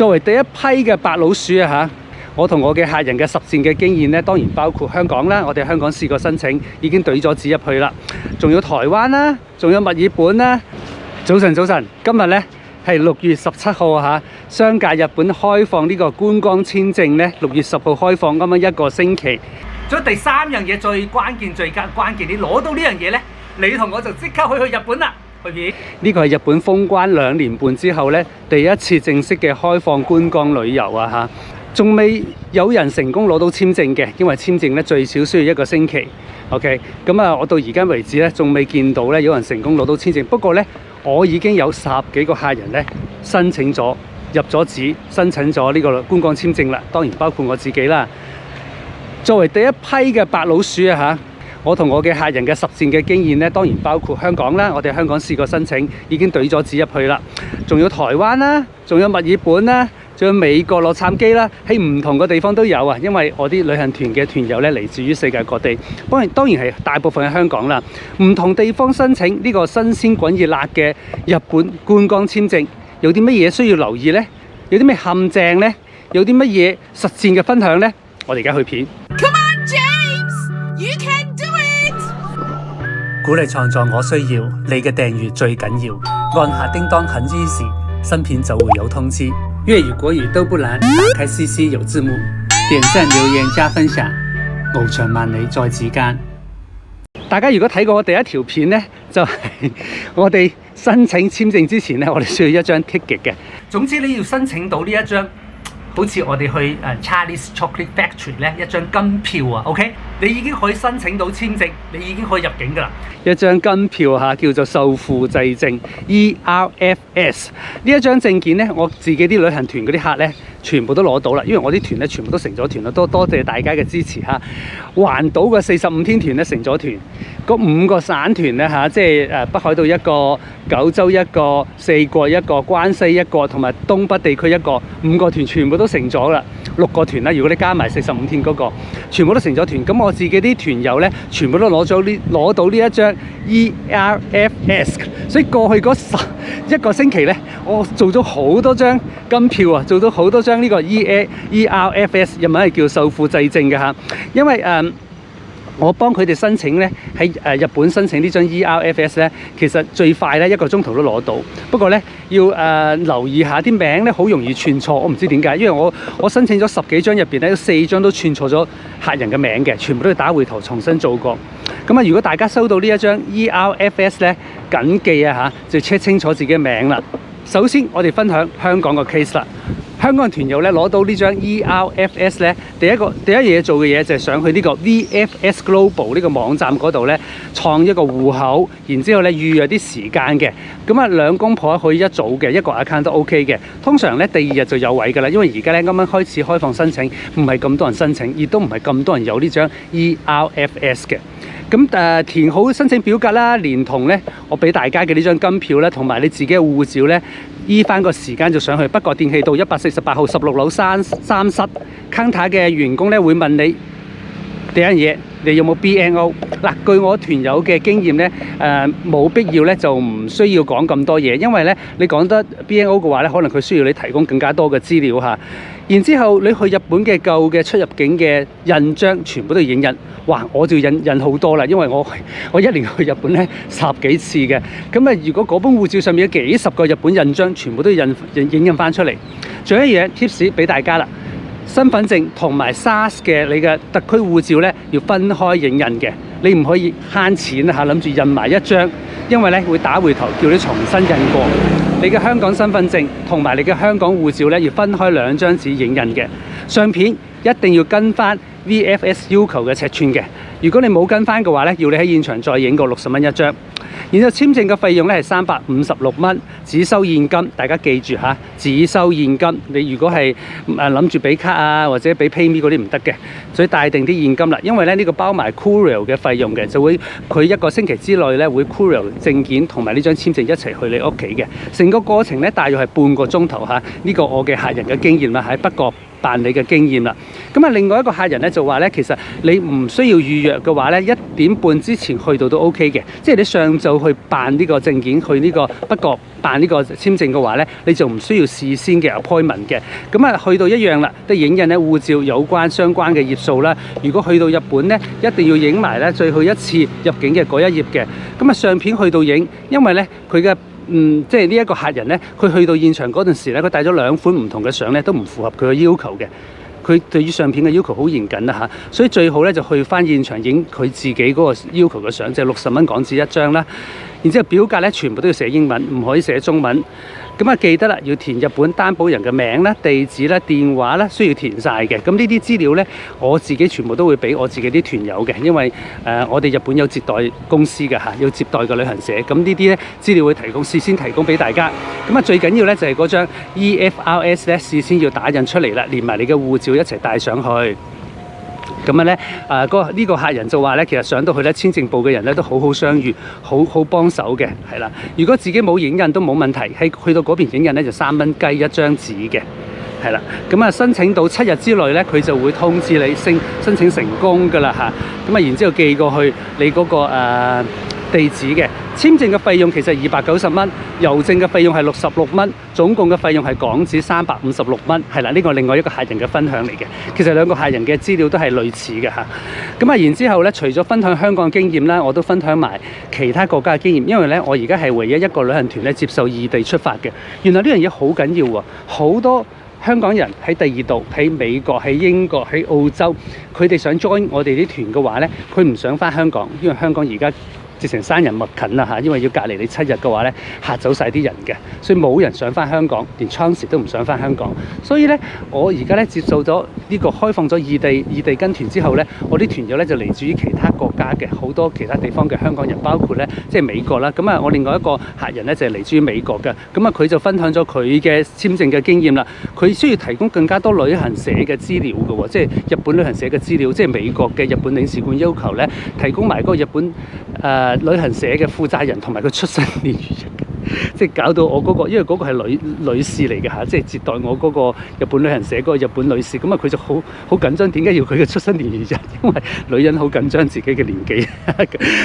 作為第一批嘅白老鼠啊我同我嘅客人嘅實戰嘅經驗咧，當然包括香港啦，我哋香港試過申請，已經懟咗紙入去啦，仲有台灣啦，仲有墨爾本啦。早晨，今日咧係6月17號商界日本開放呢個觀光簽證咧，6月10號開放，啱啱1個星期。仲有第3樣嘢最關鍵，你攞到呢樣嘢咧，你同我就即刻可以去日本啦。呢個係日本封關2年半之後咧，第一次正式嘅開放觀光旅遊啊仲未有人成功攞到簽證嘅，因為簽證咧最少需要1個星期。OK， 咁啊，我到而家為止咧，仲未見到咧有人成功攞到簽證。不過咧，我已經有10幾個客人咧申請咗入咗紙，申請咗呢個觀光簽證啦。當然包括我自己啦。作為第一批嘅白老鼠我同我嘅客人嘅實戰嘅經驗咧，當然包括香港啦，我哋香港試過申請，已經懟咗紙入去啦。仲有台灣啦，仲有墨爾本啦。仲有美國洛杉磯啦，喺唔同嘅地方都有啊，因為我啲旅行團嘅團友咧嚟自於世界各地，當然係大部分喺香港啦。唔同地方申請呢個新鮮滾熱辣嘅日本觀光簽證，有啲乜嘢需要留意呢？有啲咩陷阱呢？有啲乜嘢實戰嘅分享呢？我哋而家去片。Come on, James, you can do it！ 鼓勵創作我需要，你嘅訂閱最緊要，按下叮當很 easy， 新片就會有通知。粵語國語都不難，打開 CC 有字幕，點讚留言加分享，翱翔萬里在指間。大家如果睇過我第一條片呢，就係我哋申請簽證之前呢，我哋需要一張 ticket 嘅。總之你要申請到呢一張，好似我哋去Charlie's Chocolate Factory 咧一張金票啊 ，OK， 你已經可以申請到簽證，你已經可以入境噶啦。一張金票叫做受付製證 ERFS 呢一張證件咧，我自己啲旅行團嗰啲客咧，全部都攞到啦，因為我啲團咧全部都成咗團啦，多謝大家嘅支持環島嘅45天團咧成咗團，嗰5個省團咧即係北海道一個、九州一個、四國一個、關西一個同埋東北地區一個，5個團全部都成咗啦，6個團啦，如果你加埋45天嗰個，全部都成咗團。咁我自己啲團友咧，全部都攞到呢一張 ERFS， 所以過去嗰1個星期咧，我做咗好多張金票啊，做咗好多張呢個 ERFS， 日文係叫受付製證嘅因為我幫佢哋申請咧，喺日本申請呢張 ERFS 咧，其實最快咧1個鐘頭都攞到。不過咧要留意下啲名咧，好容易串錯。我唔知點解，因為我申請咗10幾張入邊咧，有4張都串錯咗客人嘅名嘅，全部都要打回頭重新做過。咁啊，如果大家收到呢一張 ERFS 咧，緊記就 check 清楚自己嘅名啦。首先我哋分享香港個 case 啦。香港嘅團友咧攞到呢張 ERFS 咧，第一嘢做嘅嘢就係上去呢個 VFS Global 呢個網站嗰度咧，創一個戶口，然之後咧預約啲時間嘅。咁啊2公婆可以一組嘅，一個 account 都 OK 嘅。通常咧第2日就有位㗎啦，因為而家咧啱啱開始開放申請，唔係咁多人申請，亦都唔係咁多人有呢張 ERFS 嘅。咁填好申請表格啦，連同咧我俾大家嘅呢張金票咧，同埋你自己嘅護照咧，依翻個時間就上去北角電氣道148號16樓3室 counter 嘅員工咧會問你第一樣嘢，你有冇 BNO？ 嗱，據我團友嘅經驗咧，冇必要咧就唔需要講咁多嘢，因為咧你講得 BNO 嘅話咧，可能佢需要你提供更加多嘅資料然之後你去日本嘅舊嘅出入境嘅印章，全部都要影印。哇！我就印好多啦，因為我1年去日本咧10幾次嘅。咁啊，如果嗰本護照上面有幾十個日本印章，全部都要影印翻出嚟。仲有一樣 tips 俾大家啦，身份證同埋 SARS 嘅你嘅特區護照咧要分開影印嘅，你唔可以慳錢諗住印埋一張，因為咧會打回頭叫你重新印過。你嘅香港身份證同埋你嘅香港護照咧要分開2張紙影印嘅，相片一定要跟翻 VFS 要求嘅尺寸嘅。如果你冇跟翻嘅話咧，要你喺現場再影個60蚊一張。然後簽證嘅費用咧係356蚊，只收現金。大家記住只收現金。你如果係諗住俾卡或者俾 PayMe 嗰啲唔得嘅，所以帶定啲現金啦。因為咧呢個包埋 courier 嘅費用嘅，就會佢1個星期之內咧會 courier 證件同埋呢張簽證一齊去你屋企嘅。成個過程咧大約係半個鐘頭呢個我嘅客人嘅經驗啦，喺北角辦理嘅經驗啦。咁啊，另外一個客人咧就話咧，其實你唔需要預約嘅話咧，1點半之前去到都 OK 嘅。即係你上晝去辦呢個證件，去呢個北角辦呢個簽證嘅話咧，你就唔需要事先嘅 appointment 嘅。咁啊，去到一樣啦，都影印咧護照有關相關嘅頁數啦。如果去到日本咧，一定要影埋咧最後一次入境嘅嗰一頁嘅。咁啊，相片去到影，因為咧佢嘅即係呢一個客人咧，佢去到現場嗰陣時咧，佢帶咗2款唔同嘅相咧，都唔符合佢嘅要求嘅。佢對於相片嘅要求好嚴謹啦嚇，所以最好咧就去翻現場影佢自己嗰個要求嘅相，就係60蚊港紙一張啦。然之後表格咧全部都要寫英文，唔可以寫中文。咁啊記得啦，要填日本擔保人嘅名啦、地址啦、電話啦，需要填晒嘅。咁呢啲資料咧，我自己全部都會俾我自己啲團友嘅，因為我哋日本有接待公司嘅嚇，要接待個旅行社。咁呢啲咧資料會事先提供俾大家。咁啊最緊要咧就係嗰張 EFRS 咧事先要打印出嚟啦，連埋你嘅護照一齊帶上去。咁啊咧，呢個客人就話咧，其實上到去咧，簽證部嘅人咧都好好相遇，好幫手嘅，係啦。如果自己冇影印都冇問題，去到嗰邊影印咧就3蚊雞一張紙嘅，係啦。咁啊申請到7日之內咧，佢就會通知你申請成功㗎啦嚇。咁啊然之後寄過去你嗰個地址嘅。簽證嘅費用其實290蚊，郵政嘅費用係66蚊，總共嘅費用係港紙356蚊，係啦，呢個另外一個客人嘅分享嚟嘅。其實兩個客人嘅資料都係類似嘅嚇。咁啊，然之後咧，除咗分享香港經驗啦，我都分享埋其他國家嘅經驗，因為咧，我而家係唯一一個旅行團咧接受異地出發嘅。原來呢樣嘢好緊要喎，好多香港人喺第二度，喺美國、喺英國、喺澳洲，佢哋想 join 我哋啲團嘅話咧，佢唔想翻香港，因為香港而家直情山人莫近啦嚇，因為要隔離你7日嘅話咧，嚇走晒啲人嘅，所以冇人想翻香港，連 chance 都唔想翻香港。所以咧，我而家咧接受咗呢個開放咗異地跟團之後咧，我啲團友咧就嚟自於其他國家嘅好多其他地方嘅香港人，包括咧即係美國啦。咁啊，我另外一個客人咧就係嚟自於美國嘅，咁啊佢就分享咗佢嘅簽證嘅經驗啦。佢需要提供更加多旅行社嘅資料嘅喎，即係日本旅行社嘅資料，即係美國嘅日本領事館要求咧提供埋嗰個日本旅行社嘅負責人同埋佢出生年月日，即係搞到我嗰個，因為嗰個係女士嚟嘅嚇，即係接待我嗰個日本旅行社嗰個日本女士，咁啊佢就好緊張，點解要佢嘅出生年月日？因為女人好緊張自己嘅年紀。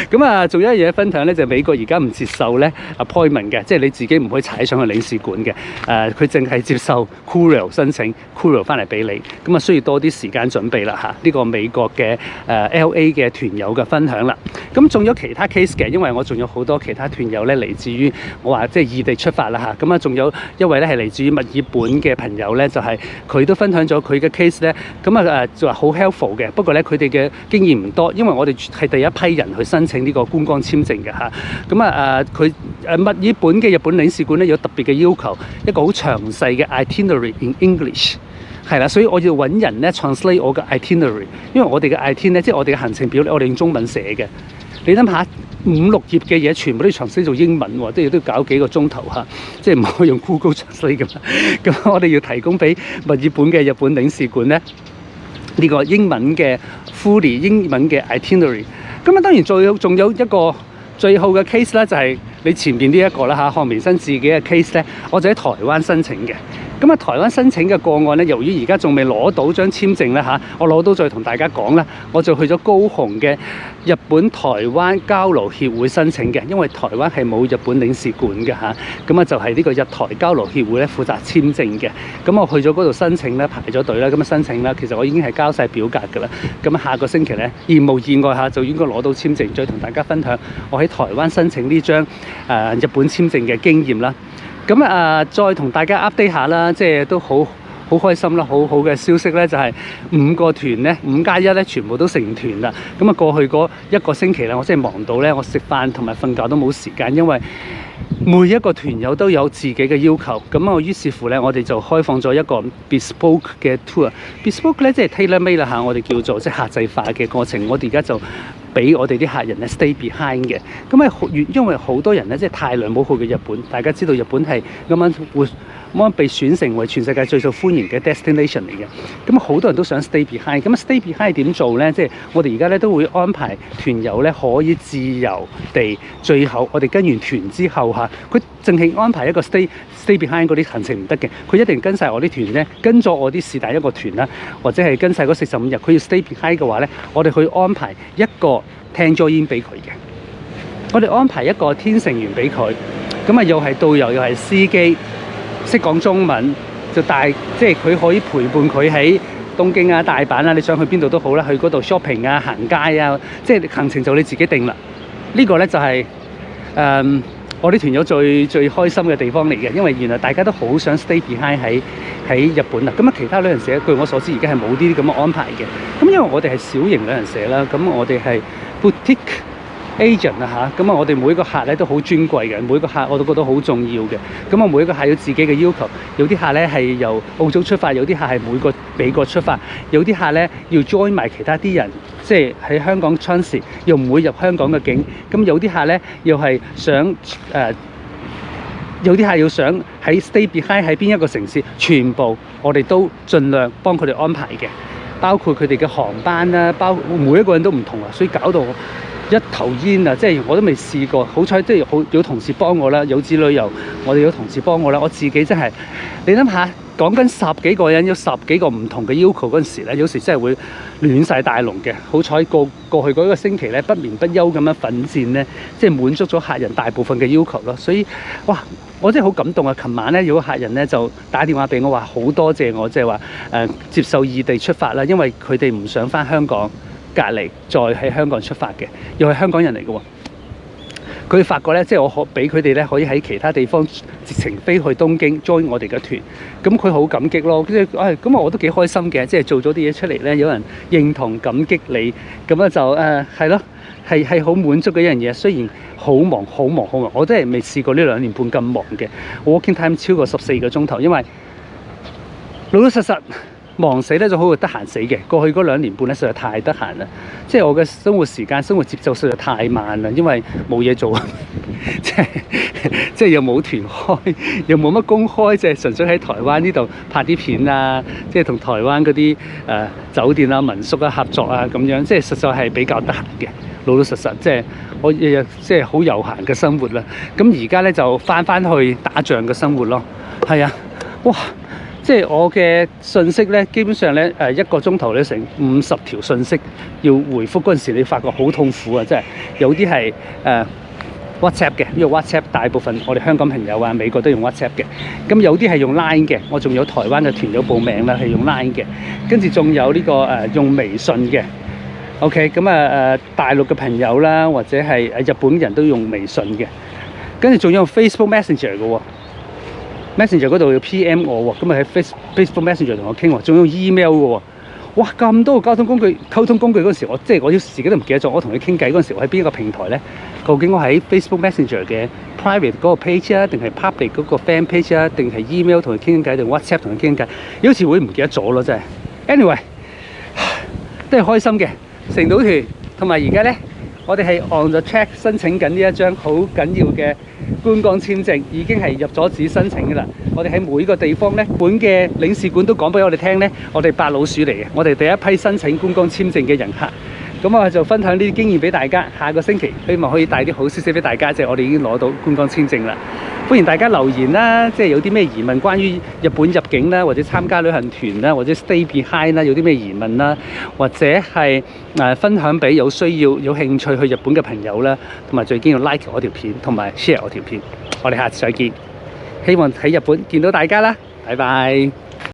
咁啊，仲有一樣嘢分享咧，就係美國而家唔接受咧 appointment 嘅，即係你自己唔可以踩上去領事館嘅。佢淨係接受 courier 申請 courier 翻嚟俾你，咁啊需要多啲時間準備啦嚇。呢個美國嘅LA 嘅團友嘅分享啦。咁仲有其他 case 嘅，因為我仲有好多其他團友咧嚟自於我話即係異地出發啦嚇。咁啊仲有一位咧係嚟自於墨爾本嘅朋友咧，就係佢都分享咗佢嘅 case 咧。咁啊就話好 helpful 嘅，不過咧佢哋嘅經驗唔多，因為我哋係第一批人去申請呢個觀光簽證嘅嚇。咁啊佢墨爾本嘅日本領事館咧有特別嘅要求，一個好詳細嘅 itinerary in English。係啦，所以我要揾人咧 translate 我嘅 itinerary， 因為我哋嘅 itinerary 即係我哋嘅行程表咧，我哋用中文寫嘅。你諗下5-6頁嘅嘢，全部都 translate 做英文喎，都要搞幾個鐘頭嚇，即係唔可以用 Google Translate 㗎嘛。咁我哋要提供俾墨爾本嘅日本領事館咧呢個英文嘅 fully 英文嘅 itinerary。咁啊，當然仲有一個最後嘅 case 咧，就係你前邊呢一個啦嚇，漢明生自己嘅 case 咧，我就喺台灣申請嘅。咁啊，台灣申請嘅個案咧，由於而家仲未攞到張簽證咧嚇，我攞到再同大家講啦。我就去咗高雄嘅日本台灣交流協會申請嘅，因為台灣係冇日本領事館嘅嚇。咁啊，就係呢個日台交流協會咧負責簽證嘅。咁我去咗嗰度申請咧，排咗隊啦，咁啊申請啦。其實我已經係交晒表格㗎啦。咁下個星期咧，無意外下就應該攞到簽證，再同大家分享我喺台灣申請呢張日本簽證嘅經驗啦。咁再同大家 update 下啦，即係都好開心啦，好好嘅消息咧，就係5個團咧，5+1咧，全部都成團啦。咁啊，過去嗰1個星期咧，我真係忙到咧，我食飯同埋瞓覺都冇時間，因為每一個團友都有自己嘅要求。咁啊，於是乎咧，我哋就開放咗一個 bespoke 嘅 tour。bespoke 咧即係 tailor made 啦嚇，我哋叫做即係客製化嘅過程。我哋而家就俾我哋啲客人咧 stay behind 嘅。咁因為好多人咧即係太耐冇去嘅日本，大家知道日本係啱啱咁被選成為全世界最受歡迎嘅 destination 嚟嘅。咁好多人都想 stay behind。咁 stay behind 點做咧？即係我哋而家咧都會安排團友咧可以自由地，最後我哋跟完團之後嚇，佢淨係安排一個 stay behind 嗰啲行程唔得嘅，佢一定跟晒我啲團咧，跟咗我啲是但一個團啦，或者係跟晒嗰45日，佢要 stay behind 嘅話咧，我哋去安排一個聽咗煙俾佢嘅，我哋安排一個天成員俾佢，咁啊又係導遊又係司機，識講中文，就帶即係佢可以陪伴佢喺東京啊、大阪啊，你想去邊度都好啦，去嗰度 shopping 啊、行街啊，即係行程就你自己定啦。呢個咧就係我啲團友最開心嘅地方嚟嘅，因為原來大家都好想 stay behind 喺日本啊。咁啊，其他旅行社據我所知而家係冇呢啲咁嘅安排嘅。咁因為我哋係小型旅行社啦，咁我哋係 boutique agent 啊嚇，咁啊我哋每個客咧都好尊貴嘅，每個客我都覺得好重要嘅。咁啊每個客有自己嘅要求，有啲客咧係由澳洲出發，有啲客係每個美國出發，有啲客咧要 join 埋其他啲人，即係喺香港 transit 又唔會入香港嘅境。咁有啲客咧又係想有啲客要想喺 stay behind 喺邊一個城市，全部我哋都盡量幫佢哋安排嘅，包括佢哋嘅航班啦，每一個人都唔同啊，所以搞到一頭煙啊！即係我都未試過，好彩即係有同事幫我啦，有子旅遊我哋有同事幫我啦，我自己真係你諗下，講緊10幾個人有10幾個唔同嘅要求嗰陣時咧，有時真係會亂晒大龍嘅。好彩過去嗰個星期咧，不眠不休咁樣奮戰咧，即係滿足咗客人大部分嘅要求咯。所以哇，我真係好感動啊！琴晚咧有個客人咧就打電話俾我話好多謝我，即係話接受異地出發啦，因為佢哋唔想返香港隔離，再喺香港出發嘅，又係香港人嚟嘅喎。佢發覺咧，即係我俾佢哋咧可以喺其他地方直情飛去東京 join 我哋嘅團，咁佢好感激咯。即係咁我都幾開心嘅，即係做咗啲嘢出嚟咧，有人認同感激你，咁啊就係咯，係好滿足嘅一樣嘢。雖然好忙，我真係未試過呢2年半咁忙嘅 working time 超過14個鐘頭，因為老老實實。忙死咧就好過得閒死嘅。過去嗰2年半咧實在太得閒啦，即係我嘅生活時間、生活節奏實在太慢啦，因為冇嘢做，即係又冇團開，又冇乜工開，就係純粹喺台灣呢度拍啲片啊，即係同台灣嗰啲酒店啊、民宿啊合作啊咁樣，即係實在係比較得閒嘅。老老實實，即係我日日即係好悠閒嘅生活啦。咁而家咧就翻去打仗嘅生活咯。係啊，哇！即係我嘅信息咧，基本上咧1個鐘頭咧成50條信息要回覆嗰陣時，你發覺好痛苦啊！即係有啲係WhatsApp 嘅，因為 WhatsApp 大部分我哋香港朋友啊、美國都用 WhatsApp 嘅。咁有啲係用 Line 嘅，我仲有台灣嘅團友報名啦，係用 Line 嘅。跟住仲有呢個用微信嘅。OK， 咁大陸嘅朋友啦，或者係日本人都用微信嘅。跟住仲有 Facebook Messenger 嘅喎。Messenger 嗰度要 PM 我喎，咁咪喺 Facebook Messenger 同我傾喎，仲有 email 嘅喎，哇咁多個溝通工具嗰陣時，我自己都唔記得咗，我同佢傾偈嗰陣時，我喺邊一個平台咧？究竟我喺 Facebook Messenger 嘅 private 嗰個 page 啊，定係 public 嗰個 fan page 啊，定係 email 同佢傾偈，定 WhatsApp 同佢傾偈？有時會唔記得咗咯，真係。Anyway， 都係開心嘅，成到團，同埋而家咧，我哋係 on the track 申請緊呢一張好緊要嘅觀光簽證，已經係入咗紙申請㗎啦。我哋喺每個地方咧，本嘅領事館都講俾我哋聽咧，我哋白老鼠嚟嘅，我哋第一批申請觀光簽證嘅人客。咁我就分享呢啲經驗俾大家。下個星期希望可以帶啲好消息俾大家，即係我哋已經攞到觀光簽證啦。歡迎大家留言啦，即係有啲咩疑問關於日本入境啦，或者參加旅行團啦，或者 stay behind 啦，有啲咩疑問啦，或者係分享俾有需要、有興趣去日本嘅朋友啦，同埋最緊要 like 我條片同埋 share 我條片。我哋下次再見，希望喺日本見到大家啦，拜拜。